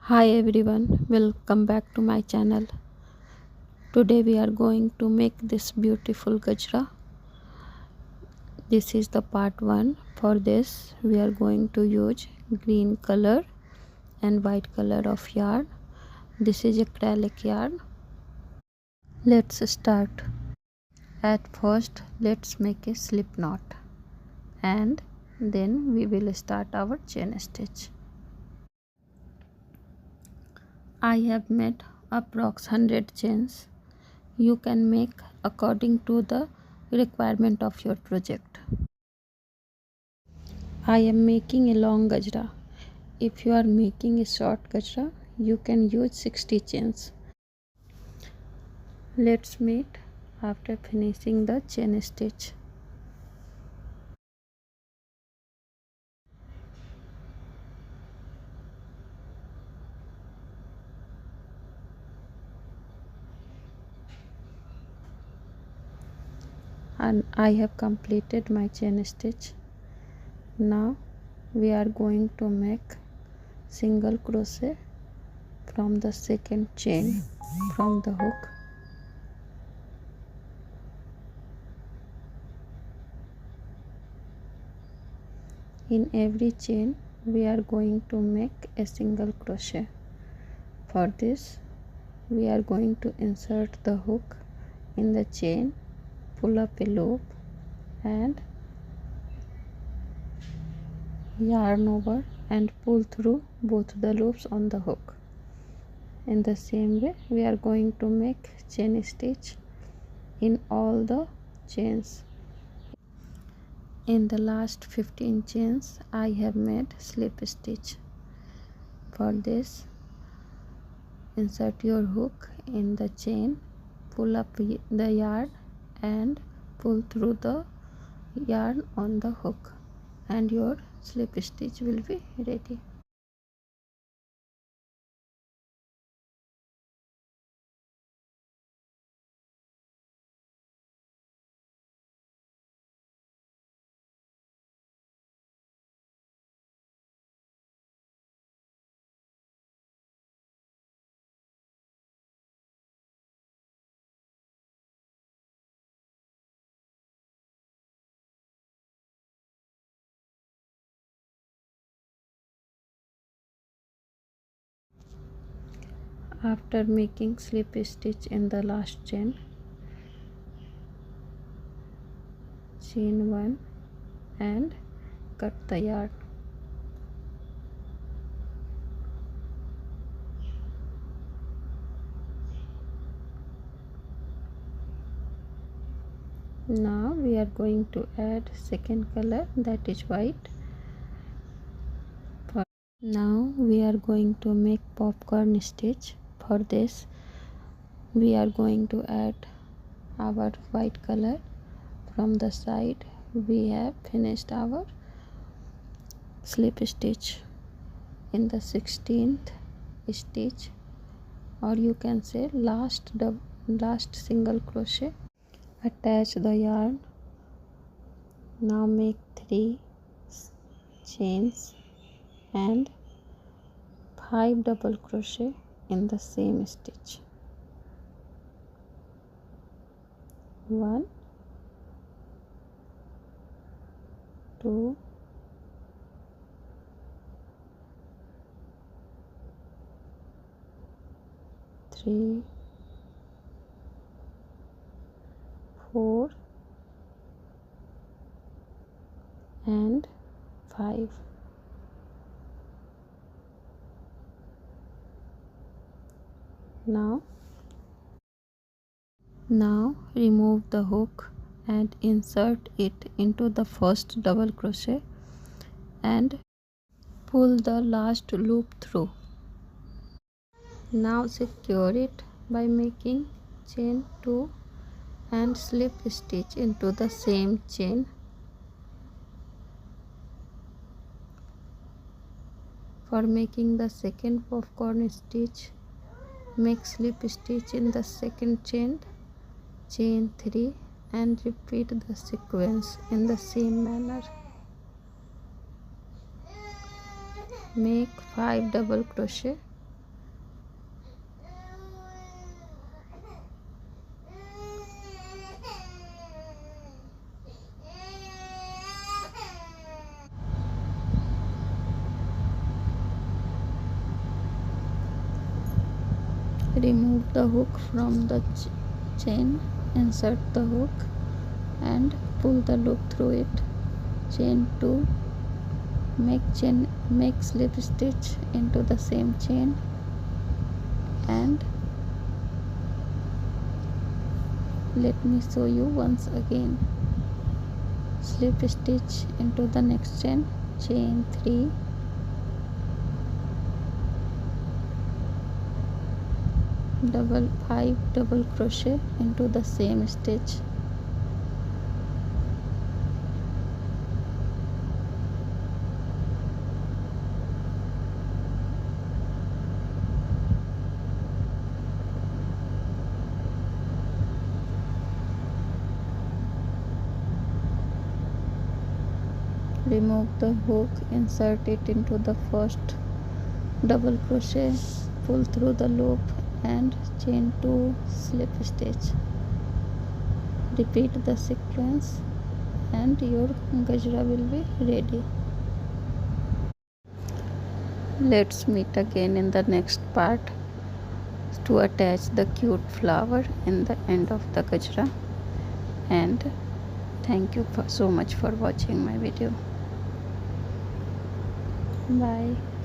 Hi everyone, welcome back to my channel. Today we are going to make this beautiful gajra. This is the part 1. For this we are going to use green color and white color of yarn. This is acrylic yarn. Let's start. At first let's make a slip knot and then we will start our chain stitch. I have made approx 100 chains. You can make according to the requirement of your project. I am making a long gajra. If you are making a short gajra, you can use 60 chains. Let's meet after finishing the chain stitch. And I have completed my chain stitch. Now we are going to make single crochet from the second chain from the hook. In every chain we are going to make a single crochet. For this we are going to insert the hook in the chain, pull up a loop and yarn over and pull through both the loops on the hook. In the same way we are going to make chain stitch in all the chains. In the last 15 chains I have made slip stitch. For this insert your hook in the chain, pull up the yarn and pull through the yarn on the hook and your slip stitch will be ready. After making slip stitch in the last chain, chain 1 and cut the yarn. Now we are going to add second color, that is white. Now we are going to make popcorn stitch. For this we are going to add our white color. From the side we have finished our slip stitch in the 16th stitch, or you can say last single crochet. Attach the yarn. Now make 3 chains and 5 double crochet in the same stitch. 1, 2, 3, 4 and 5. Now remove the hook and insert it into the first double crochet and pull the last loop through. Now secure it by making chain 2 and slip stitch into the same chain. For making the second popcorn stitch, make slip stitch in the second chain, chain 3 and repeat the sequence in the same manner. Make 5 double crochet Remove the hook from the chain, insert the hook and pull the loop through it. Chain 2, make slip stitch into the same chain and let me show you once again. Slip stitch into the next chain, chain 3, double 5 double crochet into the same stitch, remove the hook, insert it into the first double crochet, pull through the loop and chain 2 slip stitch. Repeat the sequence and your gajra will be ready. Let's meet again in the next part to attach the cute flower in the end of the gajra. And thank you so much for watching my video. Bye.